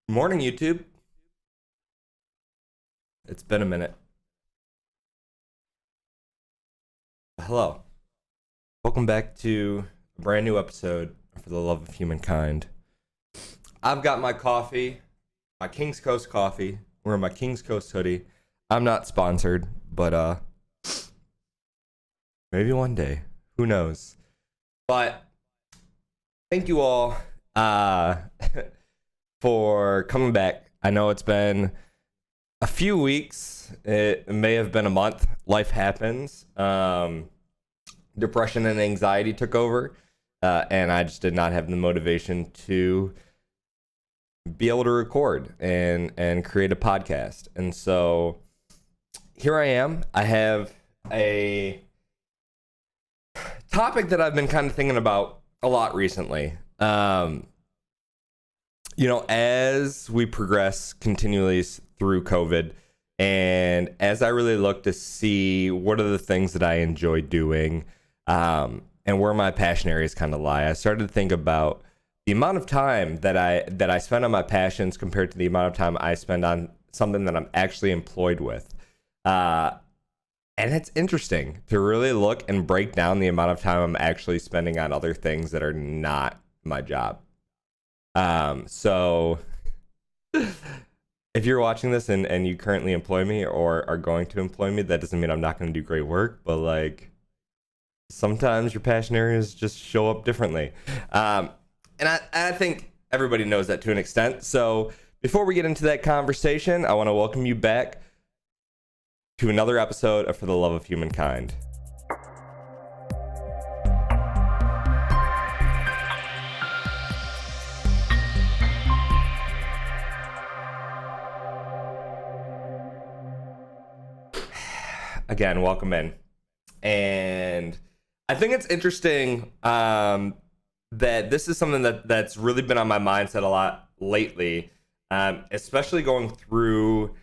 Morning, YouTube. It's been a minute. Hello. Welcome back to a brand new episode For the Love of Humankind. I've got my coffee, my King's Coast coffee. Wearing my King's Coast hoodie. I'm not sponsored, but maybe one day. Who knows? But thank you all for coming back. I know it's been a few weeks. It may have been a month. Life happens. Depression and anxiety took over, and I just did not have the motivation to be able to record and create a podcast. And so here I am. I have a topic that I've been kind of thinking about a lot recently. As we progress continually through COVID, and as I really look to see what are the things that I enjoy doing, and where my passion areas kind of lie, I started to think about the amount of time that I spend on my passions compared to the amount of time I spend on something that I'm actually employed with. And it's interesting to really look and break down the amount of time I'm actually spending on other things that are not my job. So if you're watching this and you currently employ me or are going to employ me, that doesn't mean I'm not going to do great work, but like sometimes your passion areas just show up differently. And I think everybody knows that to an extent. So before we get into that conversation, I want to welcome you back to another episode of For the Love of Humankind. Again, welcome in. And I think it's interesting that this is something that's really been on my mindset a lot lately, especially going through,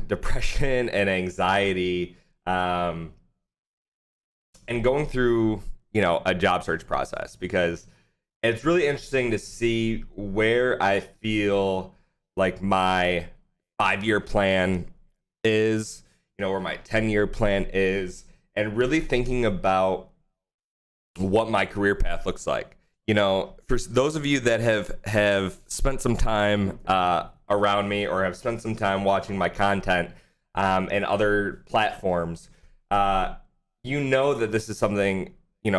depression and anxiety, and going through, a job search process, because it's really interesting to see where I feel like my 5-year plan is, where my 10-year plan is, and really thinking about what my career path looks like. For those of you that have spent some time around me or have spent some time watching my content and other platforms, that this is something,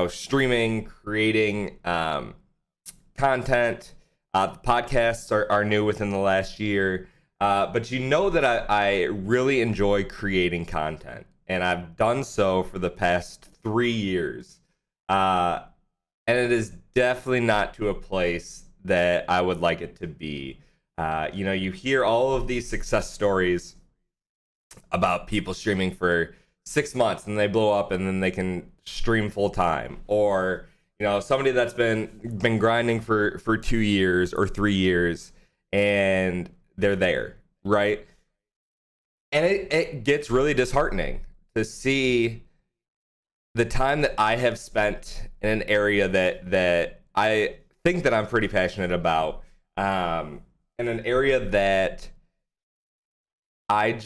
streaming, creating content. The podcasts are new within the last year. But that I really enjoy creating content, and I've done so for the past 3 years. And it is definitely not to a place that I would like it to be. You hear all of these success stories about people streaming for 6 months and they blow up and then they can stream full time, or somebody that's been grinding for 2 years or 3 years and they're there, right? And it gets really disheartening to see the time that I have spent in an area that I think that I'm pretty passionate about, in an area that I'm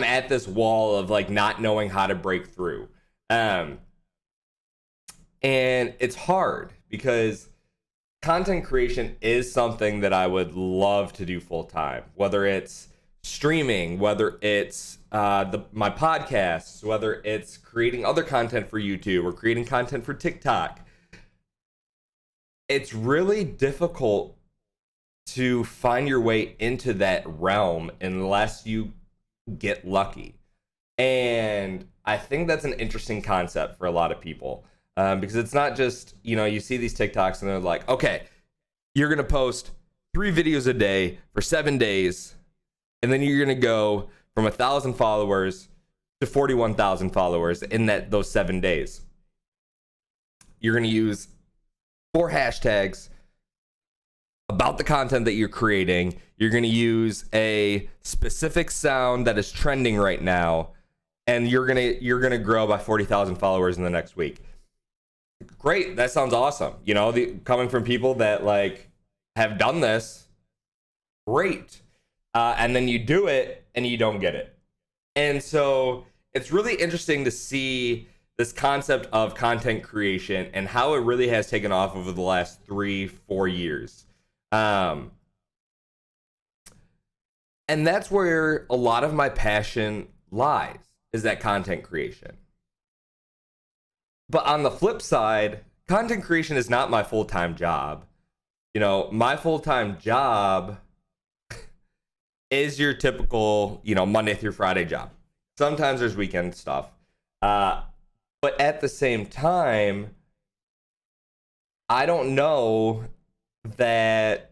at this wall of like not knowing how to break through. And it's hard because content creation is something that I would love to do full time, whether it's streaming, whether it's my podcasts, whether it's creating other content for YouTube or creating content for TikTok. It's really difficult to find your way into that realm unless you get lucky. And I think that's an interesting concept for a lot of people. Because it's not just, you see these TikToks and they're like, okay, you're going to post 3 videos a day for 7 days. And then you're going to go from 1,000 followers to 41,000 followers in those 7 days. You're going to use 4 hashtags about the content that you're creating. You're going to use a specific sound that is trending right now. And you're going to grow by 40,000 followers in the next week. Great, that sounds awesome. Coming from people that like have done this, great. And then you do it and you don't get it. And so it's really interesting to see this concept of content creation and how it really has taken off over the last 3-4 years. And that's where a lot of my passion lies, is that content creation. But on the flip side, content creation is not my full-time job. You know, my full-time job is your typical, Monday through Friday job. Sometimes there's weekend stuff. But at the same time, I don't know that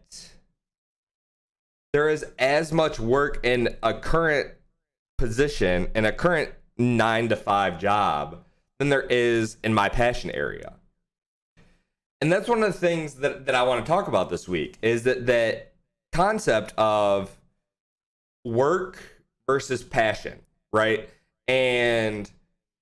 there is as much work in a current position, in a current 9-to-5 job, than there is in my passion area. And that's one of the things that I want to talk about this week, is that concept of work versus passion, right? And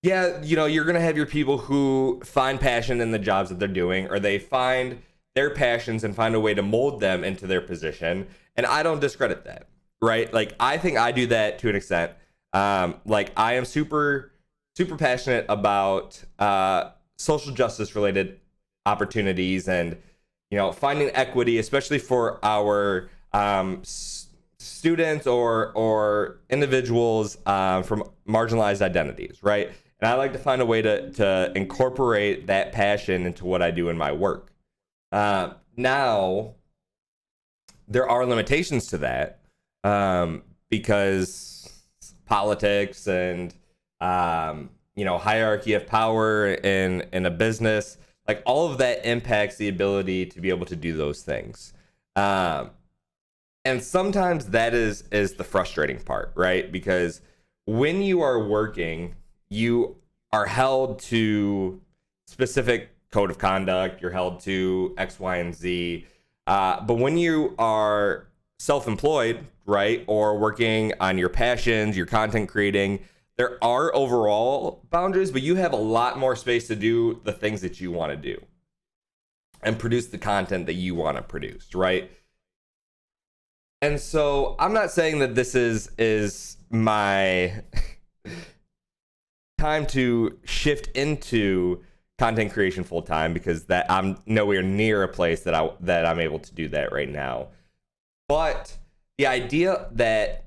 yeah, you're going to have your people who find passion in the jobs that they're doing, or they find their passions and find a way to mold them into their position. And I don't discredit that, right? Like, I think I do that to an extent. Like, I am super, super passionate about social justice related opportunities and, finding equity, especially for our students or individuals from marginalized identities, right? And I like to find a way to incorporate that passion into what I do in my work. Now, there are limitations to that because politics and, hierarchy of power in a business, like, all of that impacts the ability to be able to do those things. And sometimes that is the frustrating part, right? Because when you are working, you are held to specific code of conduct, you're held to X, Y, and Z. But when you are self-employed, right, or working on your passions, your content creating, there are overall boundaries, but you have a lot more space to do the things that you want to do and produce the content that you want to produce, right? And so I'm not saying that this is my time to shift into content creation full time, because that I'm nowhere near a place that I'm able to do that right now. But the idea that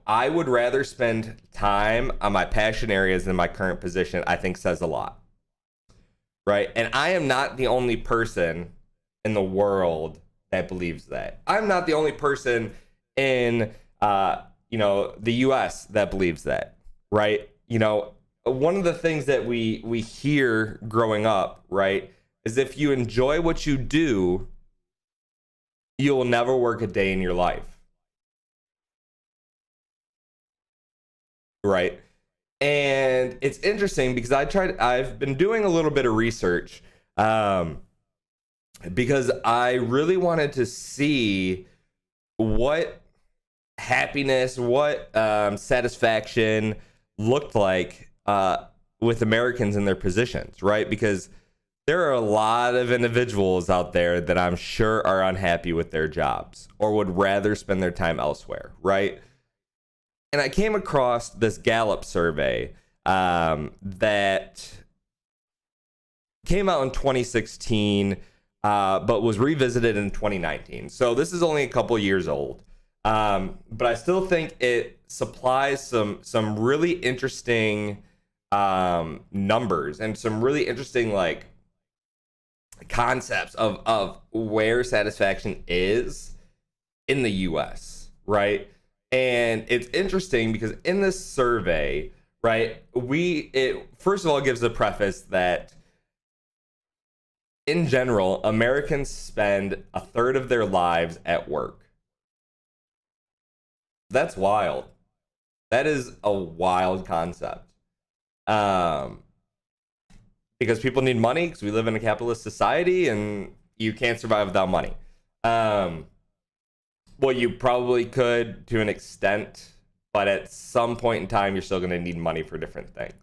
I would rather spend time on my passion areas than my current position, I think says a lot, right? And I am not the only person in the world that believes that. I'm not the only person in the US that believes that, right? One of the things that we hear growing up, right, is if you enjoy what you do, you'll never work a day in your life. Right. And it's interesting because I've been doing a little bit of research because I really wanted to see what happiness, what satisfaction looked like with Americans in their positions, right? Because there are a lot of individuals out there that I'm sure are unhappy with their jobs or would rather spend their time elsewhere, right? And I came across this Gallup survey that came out in 2016, but was revisited in 2019. So this is only a couple years old. But I still think it supplies some really interesting numbers and some really interesting concepts of where satisfaction is in the US, right? And it's interesting because in this survey, right, it first of all gives a preface that in general, Americans spend a third of their lives at work. That's wild. That is a wild concept. Because people need money, because we live in a capitalist society and you can't survive without money. Well, you probably could to an extent, but at some point in time, you're still going to need money for different things.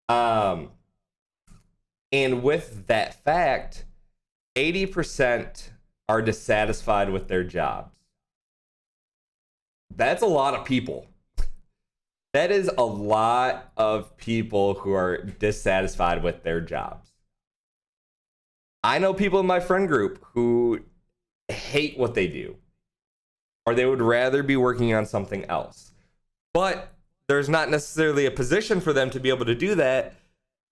And with that fact, 80% are dissatisfied with their jobs. That's a lot of people. That is a lot of people who are dissatisfied with their jobs. I know people in my friend group who hate what they do, or they would rather be working on something else. But there's not necessarily a position for them to be able to do that.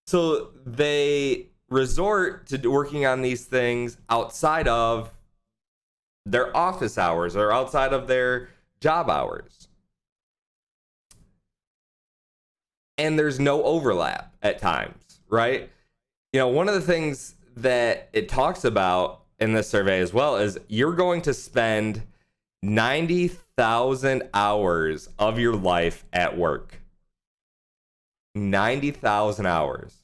So they resort to working on these things outside of their office hours or outside of their job hours. And there's no overlap at times, right? You know, one of the things that it talks about in this survey as well is you're going to spend 90,000 hours of your life at work. 90,000 hours.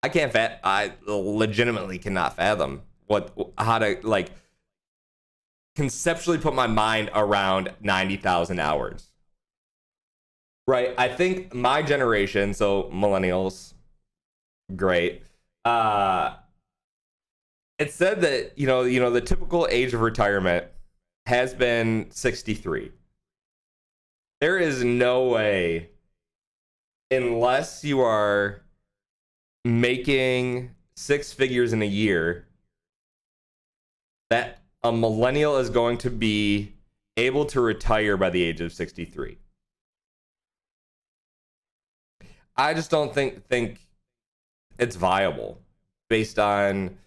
I legitimately cannot fathom how to like conceptually put my mind around 90,000 hours. Right? I think my generation, so millennials, great. It said that, you know, the typical age of retirement has been 63. There is no way, unless you are making six figures in a year, that a millennial is going to be able to retire by the age of 63. I just don't think it's viable based on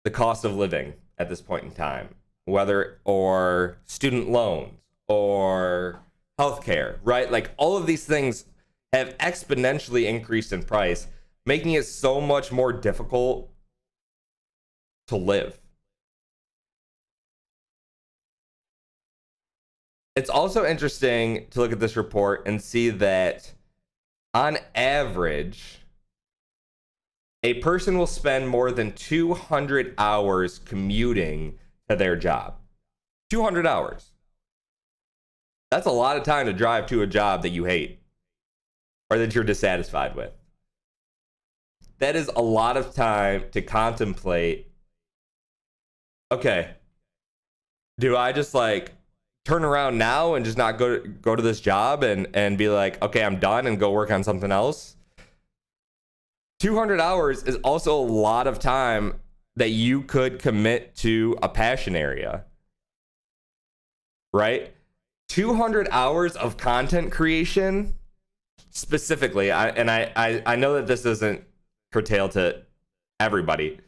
the cost of living at this point in time, whether or student loans or healthcare, right? Like all of these things have exponentially increased in price, making it so much more difficult to live. It's also interesting to look at this report and see that on average, a person will spend more than 200 hours commuting to their job. 200 hours. That's a lot of time to drive to a job that you hate or that you're dissatisfied with. That is a lot of time to contemplate, okay, do I just like turn around now and just not go to this job and be like, okay, I'm done and go work on something else? 200 hours is also a lot of time that you could commit to a passion area, right? 200 hours of content creation specifically, I know that this isn't curtailed to everybody,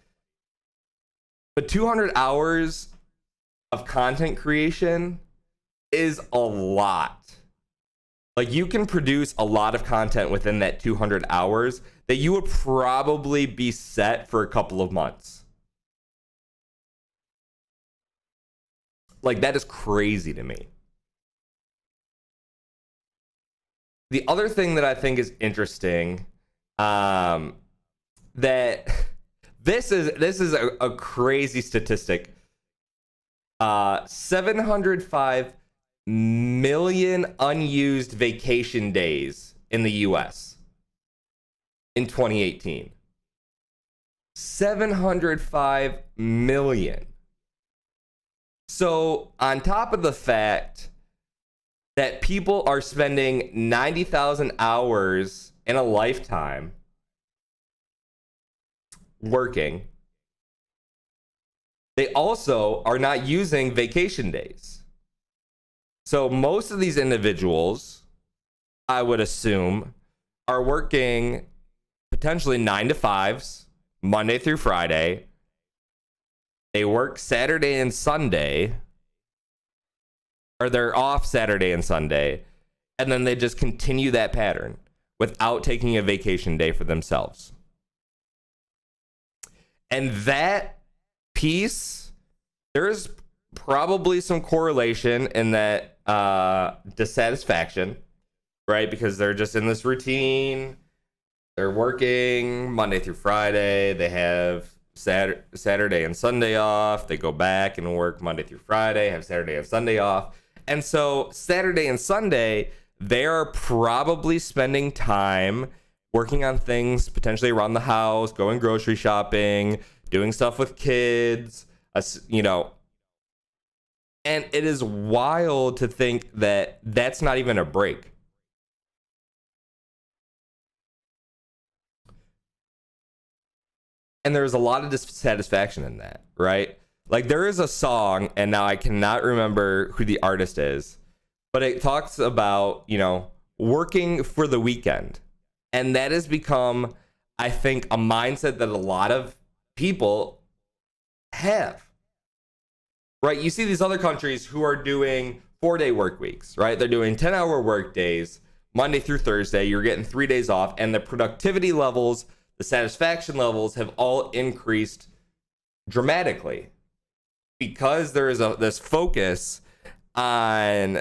but 200 hours of content creation is a lot. Like you can produce a lot of content within that 200 hours that you would probably be set for a couple of months. Like that is crazy to me. The other thing that I think is interesting, that this is a crazy statistic. 705 million unused vacation days in the US in 2018. 705 million. So on top of the fact that people are spending 90,000 hours in a lifetime working, they also are not using vacation days. So most of these individuals, I would assume, are working potentially 9 to 5s, Monday through Friday. They work Saturday and Sunday, or they're off Saturday and Sunday, and then they just continue that pattern without taking a vacation day for themselves. And that piece, there's probably some correlation in that dissatisfaction, right? Because they're just in this routine. They're working Monday through Friday. They have Saturday and Sunday off. They go back and work Monday through Friday, have Saturday and Sunday off. And so Saturday and Sunday, they are probably spending time working on things potentially around the house, going grocery shopping, doing stuff with kids, you know. And it is wild to think that that's not even a break. And there's a lot of dissatisfaction in that, right? Like there is a song, and now I cannot remember who the artist is, but it talks about, you know, working for the weekend. And that has become, I think, a mindset that a lot of people have, right? You see these other countries who are doing 4-day work weeks, right? They're doing 10-hour work days, Monday through Thursday. You're getting 3 days off, and the productivity levels, the satisfaction levels have all increased dramatically because there is this focus on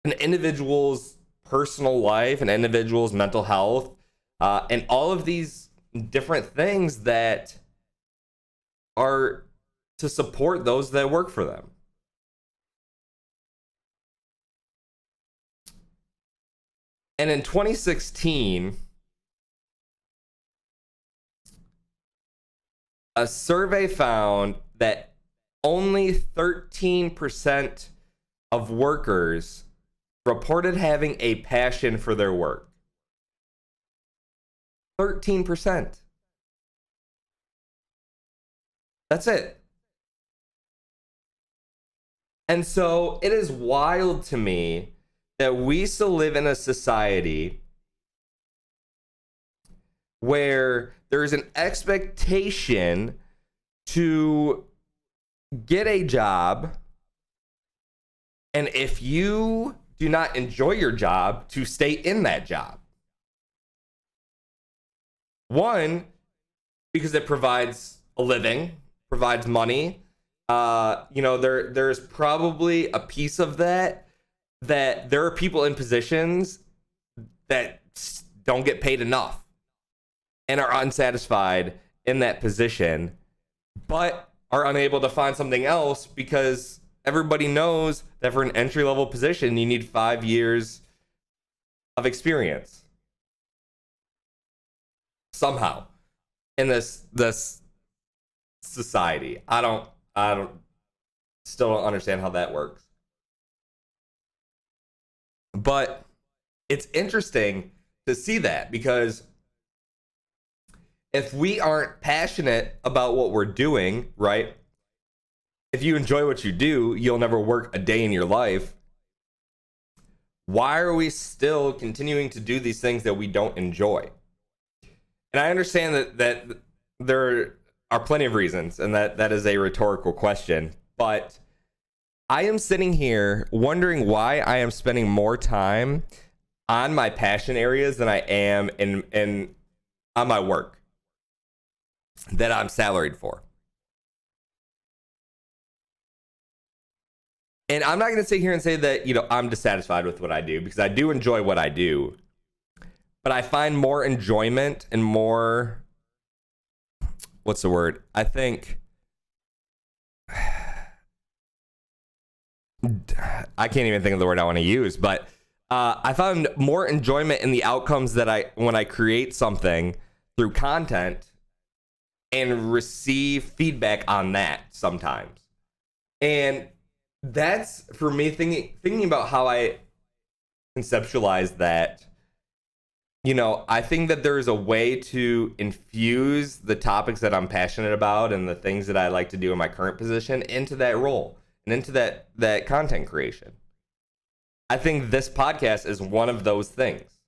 an individual's personal life, an individual's mental health, and all of these different things that are to support those that work for them. And in 2016, a survey found that only 13% of workers reported having a passion for their work. 13%. That's it. And so it is wild to me that we still live in a society where there's an expectation to get a job, and if you do not enjoy your job, to stay in that job. One, because it provides a living, provides money. You know, there's probably a piece of that there are people in positions that don't get paid enough and are unsatisfied in that position, but are unable to find something else because everybody knows that for an entry-level position, you need 5 years of experience. Somehow, in this society, I still don't understand how that works. But it's interesting to see that, because if we aren't passionate about what we're doing, right? If you enjoy what you do, you'll never work a day in your life. Why are we still continuing to do these things that we don't enjoy? And I understand that there are plenty of reasons, and that is a rhetorical question, but I am sitting here wondering why I am spending more time on my passion areas than I am on my work that I'm salaried for. And I'm not going to sit here and say that, you know, I'm dissatisfied with what I do, because I do enjoy what I do. But I find more enjoyment and more, what's the word? I think, I can't even think of the word I want to use, but I found more enjoyment in the outcomes that when I create something through content and receive feedback on that sometimes. And that's, for me, thinking about how I conceptualize that. You know, I think that there is a way to infuse the topics that I'm passionate about and the things that I like to do in my current position into that role and into that content creation. I think this podcast is one of those things.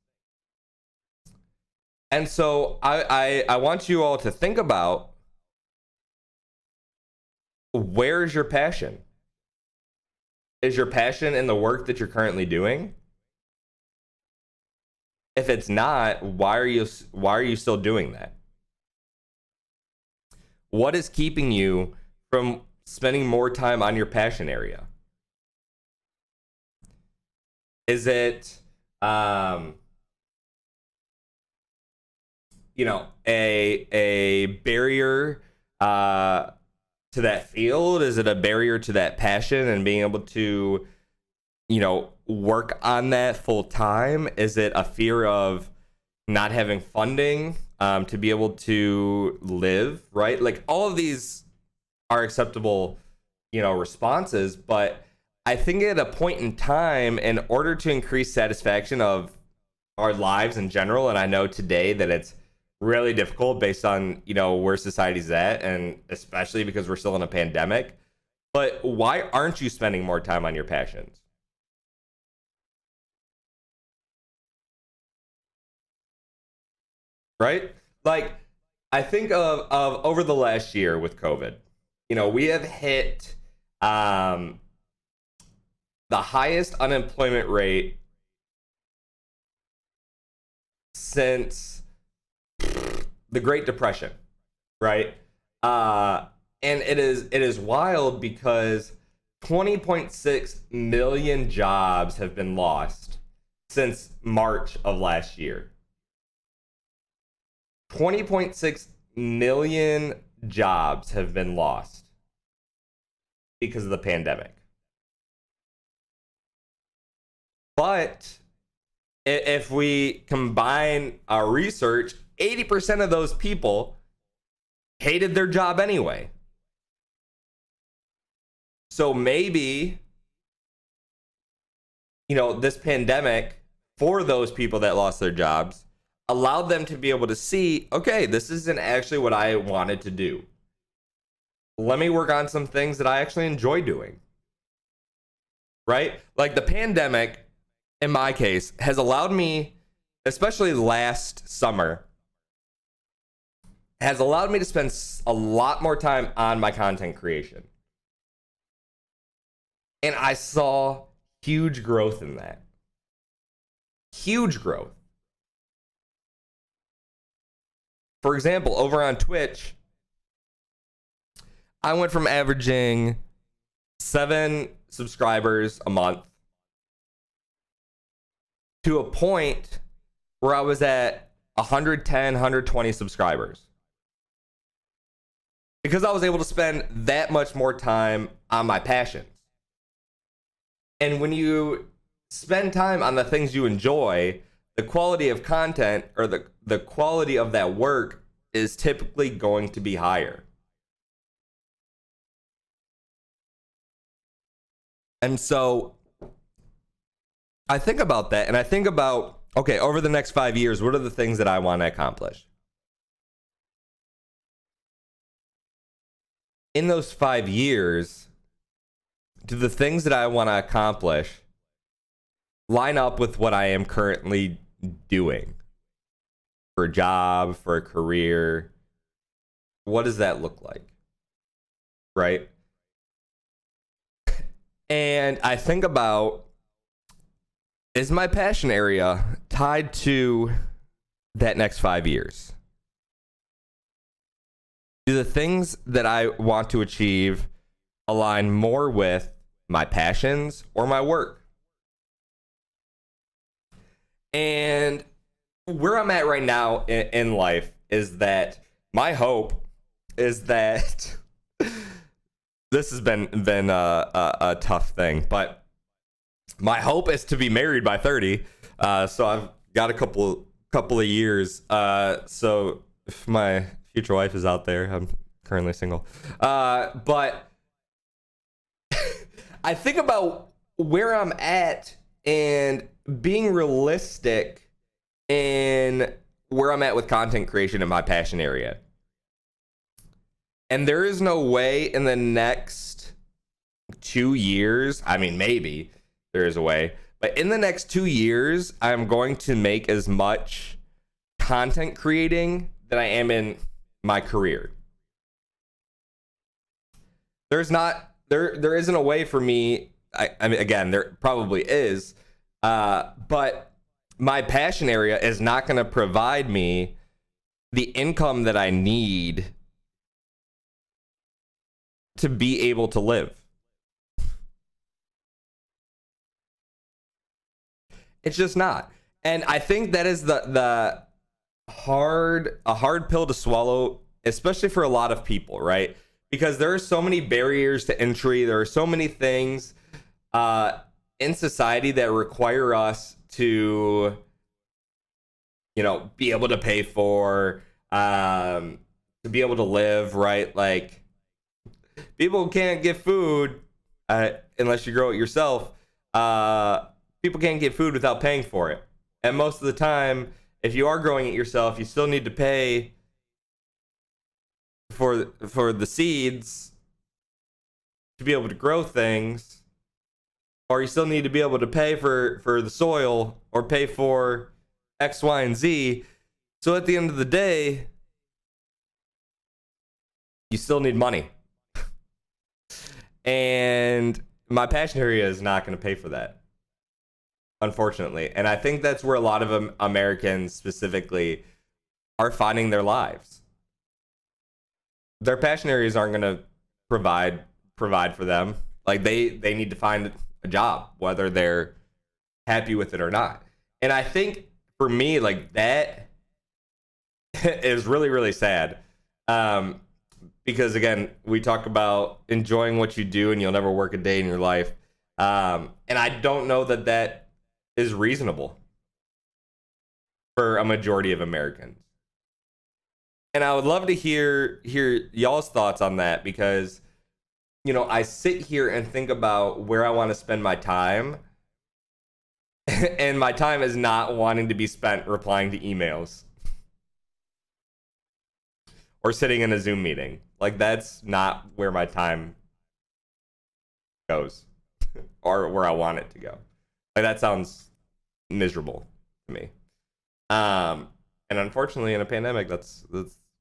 And so I want you all to think about, where is your passion? Is your passion in the work that you're currently doing? If it's not, why are you still doing that? What is keeping you from spending more time on your passion area? Is it, you know, a barrier to that field? Is it a barrier to that passion and being able to, you know, work on that full time? Is it a fear of, not having funding to be able to live, right? Like all of these are acceptable, responses, but I think at a point in time, in order to increase satisfaction of our lives in general, and I know today that it's really difficult based on, where society's at, and especially because we're still in a pandemic, but why aren't you spending more time on your passions? Right? Like, I think of over the last year with COVID, we have hit the highest unemployment rate since the Great Depression, right? And it is wild because 20.6 million jobs have been lost since March of last year. 20.6 million jobs have been lost because of the pandemic. But if we combine our research, 80% of those people hated their job anyway. So maybe, this pandemic, for those people that lost their jobs, allowed them to be able to see, okay, this isn't actually what I wanted to do. Let me work on some things that I actually enjoy doing. Right? Like the pandemic, in my case, has allowed me, especially last summer, has allowed me to spend a lot more time on my content creation. And I saw huge growth in that. Huge growth. For example, over on Twitch, I went from averaging 7 subscribers a month to a point where I was at 110, 120 subscribers. Because I was able to spend that much more time on my passions. And when you spend time on the things you enjoy, the quality of content or the quality of that work is typically going to be higher. And so I think about that, and I think about, okay, over the next 5 years, what are the things that I want to accomplish? In those 5 years, do the things that I want to accomplish line up with what I am currently doing? For a job, for a career? What does that look like? Right? And I think about, is my passion area tied to that next 5 years? Do the things that I want to achieve align more with my passions or my work? And where I'm at right now in life is that my hope is that this has been a tough thing, but my hope is to be married by 30. So I've got a couple of years. So if my future wife is out there, I'm currently single. But I think about where I'm at and being realistic in where I'm at with content creation in my passion area. And there is no way in the next 2 years, I mean, maybe there is a way, but in the next 2 years, I'm going to make as much content creating that I am in my career. There isn't a way for me. I mean, again, there probably is, but my passion area is not going to provide me the income that I need to be able to live. It's just not. And I think that is a hard pill to swallow, especially for a lot of people, right? Because there are so many barriers to entry. There are so many things in society that require us to, be able to pay for, to be able to live, right? Like, people can't get food unless you grow it yourself. People can't get food without paying for it. And most of the time, if you are growing it yourself, you still need to pay for the seeds to be able to grow things, or you still need to be able to pay for the soil or pay for X, Y, and Z. So at the end of the day, you still need money. And my passion area is not going to pay for that, unfortunately. And I think that's where a lot of Americans specifically are finding their lives. Their passion areas aren't going to provide for them. Like, they need to find a job, whether they're happy with it or not. And I think for me, like, that is really, really sad. Because again, we talk about enjoying what you do and you'll never work a day in your life. And I don't know that is reasonable for a majority of Americans. And I would love to hear y'all's thoughts on that, because, I sit here and think about where I want to spend my time. And my time is not wanting to be spent replying to emails or sitting in a Zoom meeting. Like, that's not where my time goes or where I want it to go. Like, that sounds miserable to me. And unfortunately, in a pandemic, that's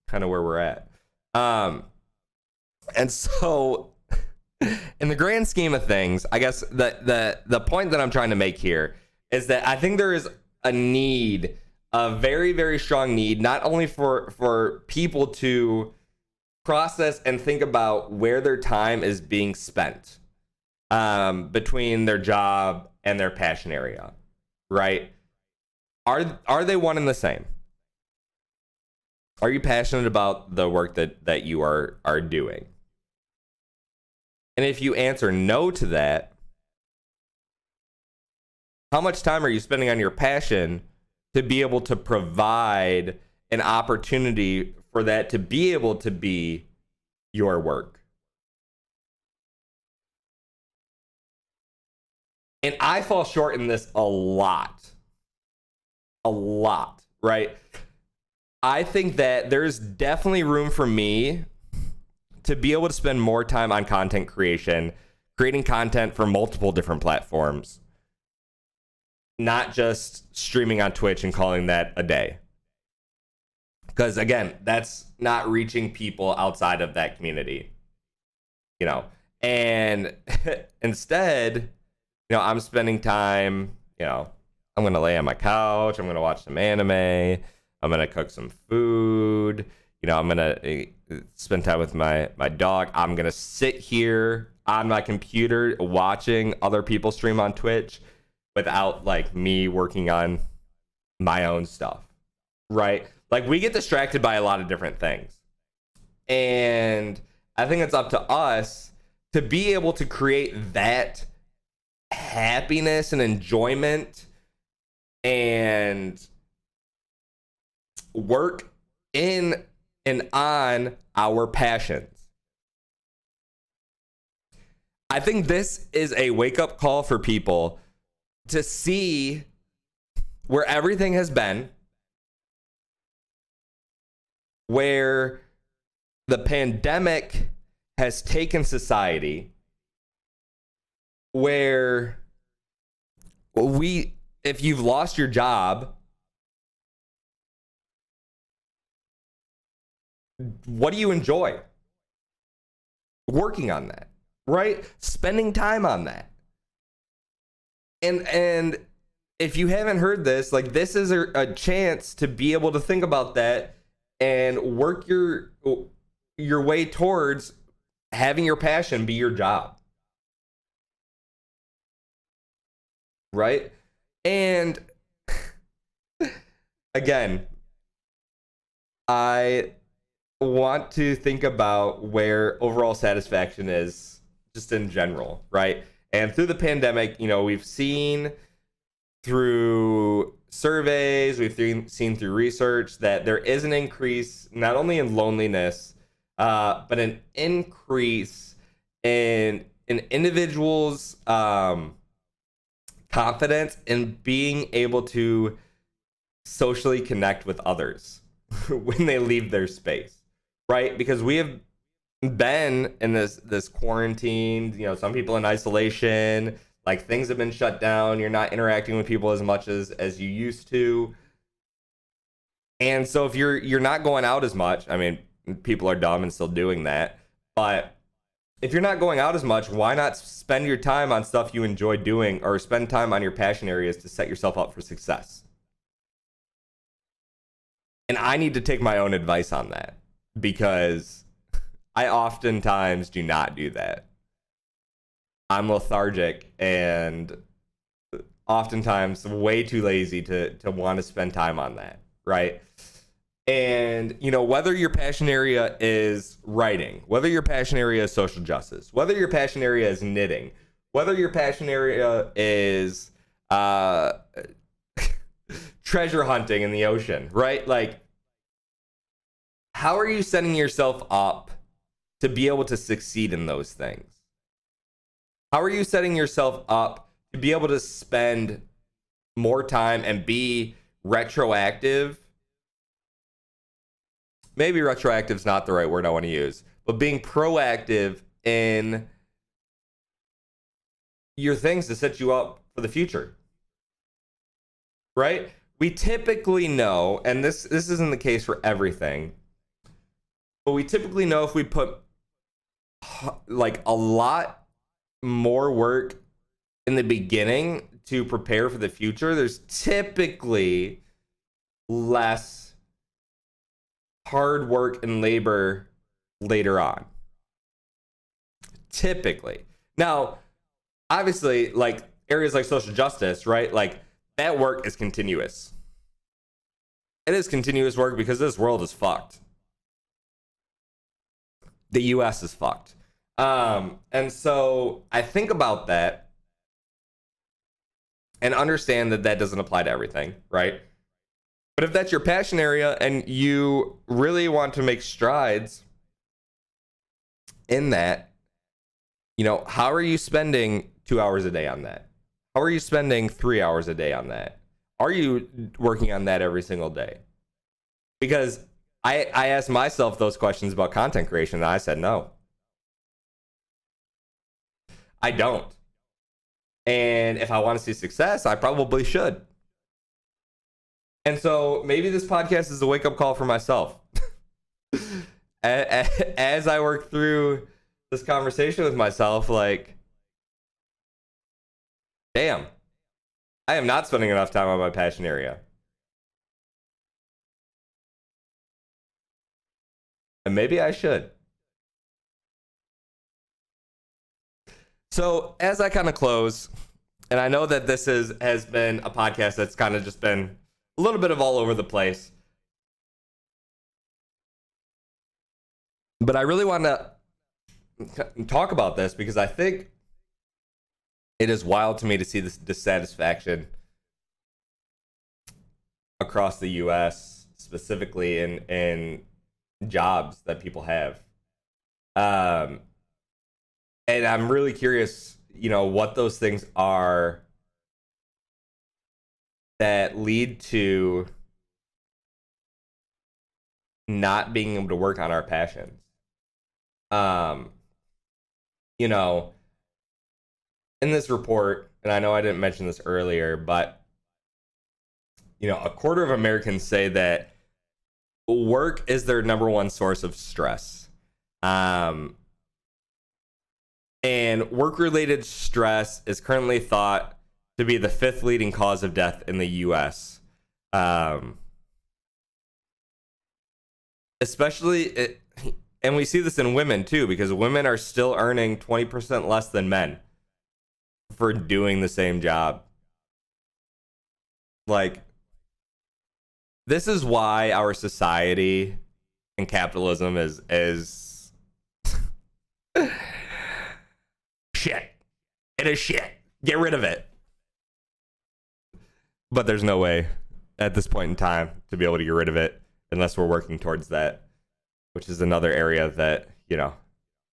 kind of where we're at. And so, in the grand scheme of things, I guess the point that I'm trying to make here is that I think there is a need, a very, very strong need, not only for people to process and think about where their time is being spent between their job and their passion area, right? Are they one and the same? Are you passionate about the work that you are doing? And if you answer no to that, how much time are you spending on your passion to be able to provide an opportunity for that to be able to be your work? And I fall short in this a lot, right? I think that there's definitely room for me to be able to spend more time on content creation, creating content for multiple different platforms, not just streaming on Twitch and calling that a day. Because again, that's not reaching people outside of that community, and instead, I'm spending time, I'm going to lay on my couch. I'm going to watch some anime. I'm going to cook some food. I'm going to spend time with my dog. I'm going to sit here on my computer watching other people stream on Twitch without, like, me working on my own stuff, right? Like, we get distracted by a lot of different things. And I think it's up to us to be able to create that happiness and enjoyment and work in and on our passions. I think this is a wake-up call for people to see where everything has been, where the pandemic has taken society, where if you've lost your job, what do you enjoy? Working on that, right? Spending time on that. And if you haven't heard this, like, this is a chance to be able to think about that and work your way towards having your passion be your job. Right? And again, I want to think about where overall satisfaction is just in general, right? And through the pandemic, we've seen through surveys, seen through research that there is an increase not only in loneliness, but an increase in individuals' confidence in being able to socially connect with others when they leave their space, right? Because we have been in this quarantine, some people in isolation, like things have been shut down, you're not interacting with people as much as you used to. And so if you're not going out as much, I mean, people are dumb and still doing that, but if you're not going out as much, why not spend your time on stuff you enjoy doing, or spend time on your passion areas to set yourself up for success? And I need to take my own advice on that, because I oftentimes do not do that. I'm lethargic and oftentimes way too lazy to want to spend time on that, right? And, whether your passion area is writing, whether your passion area is social justice, whether your passion area is knitting, whether your passion area is treasure hunting in the ocean, right? Like, how are you setting yourself up to be able to succeed in those things? How are you setting yourself up to be able to spend more time and be retroactive? Maybe retroactive is not the right word I want to use, but being proactive in your things to set you up for the future, right? We typically know, and this isn't the case for everything, but we typically know if we put like a lot more work in the beginning to prepare for the future, there's typically less hard work and labor later on. Typically. Now, obviously, like areas like social justice, right? Like that work is continuous. It is continuous work because this world is fucked. The US is fucked. And so I think about that and understand that that doesn't apply to everything, right? But if that's your passion area and you really want to make strides in that, how are you spending 2 hours a day on that? How are you spending 3 hours a day on that? Are you working on that every single day? Because I asked myself those questions about content creation, and I said no. I don't. And if I want to see success, I probably should. And so maybe this podcast is a wake-up call for myself. As I work through this conversation with myself, like, damn, I am not spending enough time on my passion area. And maybe I should. So as I kind of close, and I know that this has been a podcast that's kind of just been a little bit of all over the place, but I really want to talk about this because I think it is wild to me to see this dissatisfaction across the US, specifically in jobs that people have. And I'm really curious, what those things are that lead to not being able to work on our passions. In this report, and I know I didn't mention this earlier, but a quarter of Americans say that work is their number one source of stress. And work-related stress is currently thought to be the 5th leading cause of death in the U.S. Especially, and we see this in women too, because women are still earning 20% less than men for doing the same job. Like, this is why our society and capitalism is shit. It is shit. Get rid of it. but there's no way at this point in time to be able to get rid of it unless we're working towards that, which is another area that,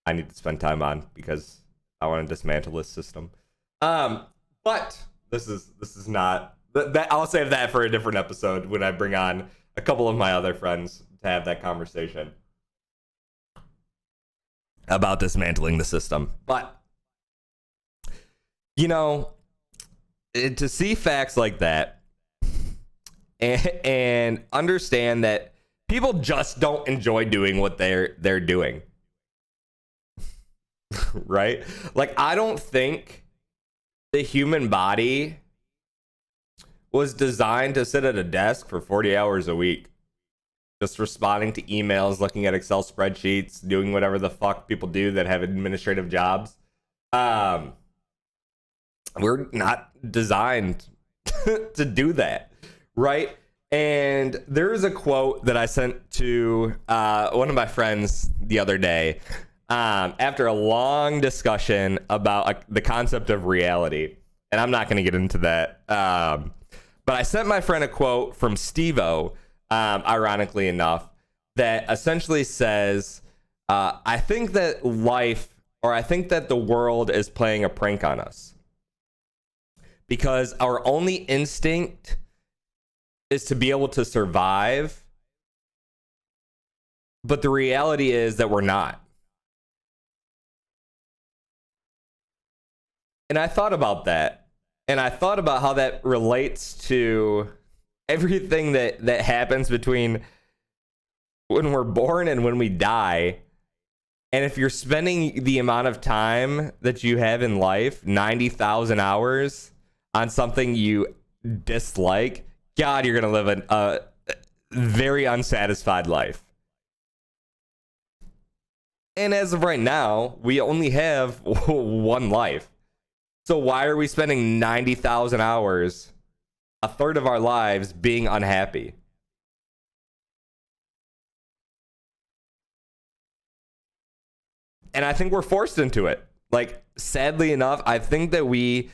I need to spend time on because I want to dismantle this system. But this is not that. I'll save that for a different episode when I bring on a couple of my other friends to have that conversation about dismantling the system. But to see facts like that and understand that people just don't enjoy doing what they're doing. Right? Like, I don't think the human body was designed to sit at a desk for 40 hours a week, just responding to emails, looking at Excel spreadsheets, doing whatever the fuck people do that have administrative jobs. We're not designed to do that, right? And there's a quote that I sent to one of my friends the other day after a long discussion about the concept of reality. And I'm not going to get into that. But I sent my friend a quote from Steve-O, ironically enough, that essentially says, I think that the world is playing a prank on us. Because our only instinct is to be able to survive. But the reality is that we're not. And I thought about that. And I thought about how that relates to everything that happens between when we're born and when we die. And if you're spending the amount of time that you have in life, 90,000 hours, on something you dislike, God, you're going to live a very unsatisfied life. And as of right now, we only have one life. So why are we spending 90,000 hours, a third of our lives, being unhappy? And I think we're forced into it. Like, sadly enough, I think that we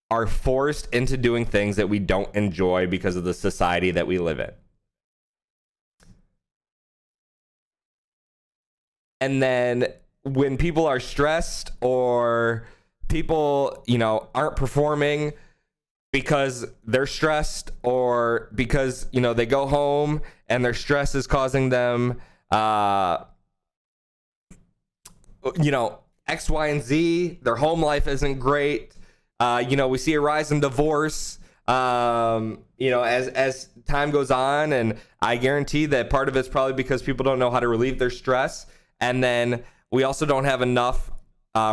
are forced into doing things that we don't enjoy because of the society that we live in. And then when people are stressed or people, aren't performing because they're stressed or because, they go home and their stress is causing them, X, Y, and Z, their home life isn't great. We see a rise in divorce, as time goes on, and I guarantee that part of it's probably because people don't know how to relieve their stress. And then we also don't have enough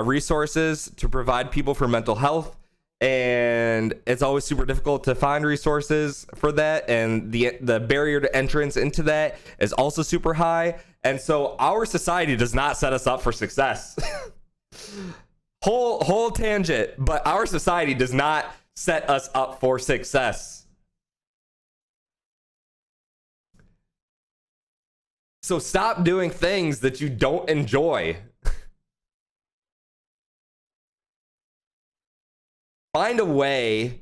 resources to provide people for mental health. And it's always super difficult to find resources for that. And the barrier to entrance into that is also super high. And so our society does not set us up for success. Whole tangent, but our society does not set us up for success. So stop doing things that you don't enjoy. Find a way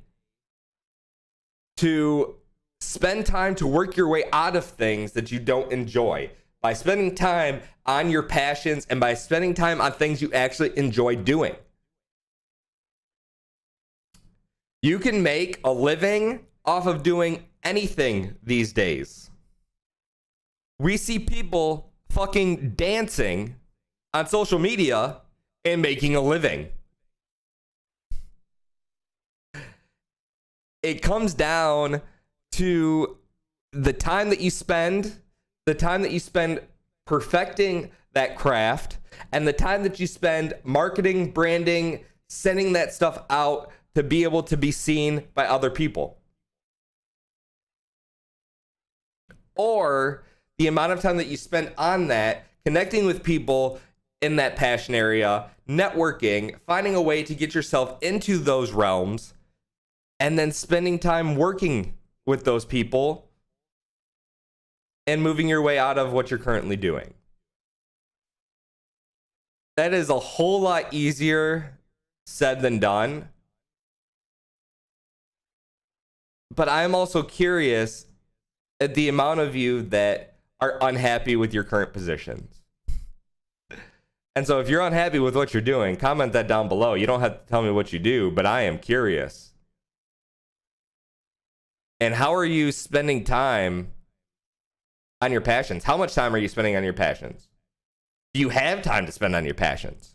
to spend time to work your way out of things that you don't enjoy. By spending time on your passions and by spending time on things you actually enjoy doing. You can make a living off of doing anything these days. We see people fucking dancing on social media and making a living. It comes down to the time that you spend perfecting that craft and the time that you spend marketing, branding, sending that stuff out to be able to be seen by other people. Or the amount of time that you spend on that, connecting with people in that passion area, networking, finding a way to get yourself into those realms, and then spending time working with those people and moving your way out of what you're currently doing. That is a whole lot easier said than done. but I'm also curious at the amount of you that are unhappy with your current positions. And so if you're unhappy with what you're doing, comment that down below. You don't have to tell me what you do, but I am curious. And how are you spending time on your passions? How much time are you spending on your passions? Do you have time to spend on your passions?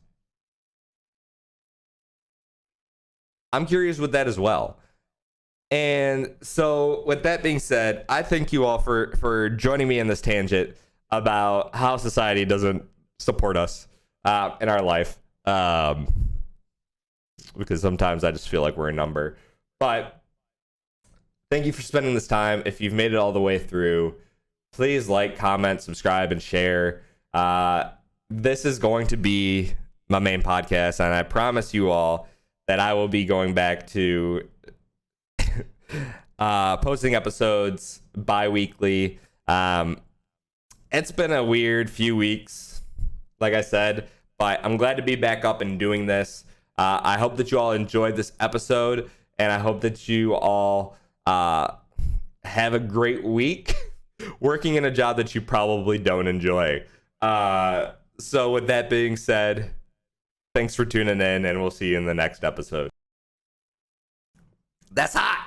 I'm curious with that as well. And so with that being said, I thank you all for joining me in this tangent about how society doesn't support us in our life. Because sometimes I just feel like we're a number. But thank you for spending this time. If you've made it all the way through, please like, comment, subscribe, and share. This is going to be my main podcast, and I promise you all that I will be going back to posting episodes bi-weekly. It's been a weird few weeks, like I said, but I'm glad to be back up and doing this. I hope that you all enjoyed this episode, and I hope that you all have a great week working in a job that you probably don't enjoy. So with that being said, thanks for tuning in, and we'll see you in the next episode. That's hot.